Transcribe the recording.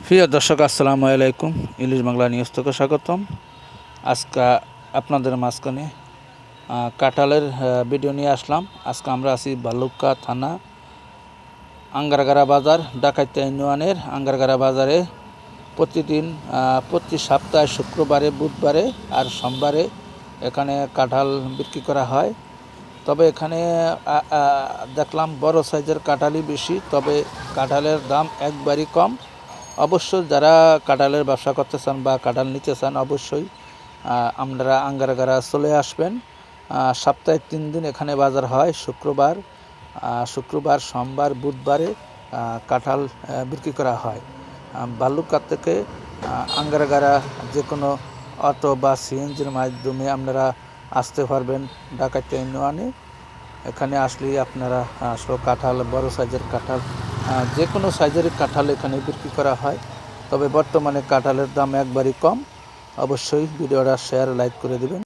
প্রিয় দর্শক, আসসালামু আলাইকুম। ইলিশ বাংলা নিউজ থেকে স্বাগতম। আজকে আপনাদের মাঝখানে কাঁঠালের ভিডিও নিয়ে আসলাম। আজকে আমরা আছি ভালুকা থানা আঙ্গারগাড়া বাজার, ডাকাইতে ইউনিয়নের আঙ্গারগাড়া বাজারে প্রতিদিন প্রতি সপ্তাহে শুক্রবারে, বুধবারে আর সোমবারে এখানে কাঁঠাল বিক্রি করা হয়। তবে এখানে দেখলাম বড় সাইজের কাঁঠালই বেশি, তবে কাঁঠালের দাম একবারই কম। অবশ্যই যারা কাঁঠালের ব্যবসা করতে চান বা কাঁঠাল নিতে চান, অবশ্যই আপনারা আঙ্গারগাড়া চলে আসবেন। সপ্তাহে 3 দিন এখানে বাজার হয়। শুক্রবার, সোমবার, বুধবারে কাঁঠাল বিক্রি করা হয়। ভালুকা থেকে আঙ্গারগাড়া যে কোনো অটো বা সিএনজির মাধ্যমে আপনারা আসতে পারবেন ডাকাইতে ইউনিয়নে। এখানে আসলেই আপনারা কাঁঠাল, বড় সাইজের কাঁঠাল, যে কোনো সাইজের কাঁঠাল এখানে বিক্রি করা হয়। তবে বর্তমানে কাঁঠালের দাম একবারই কম। অবশ্যই ভিডিওটা শেয়ার, লাইক করে দেবেন।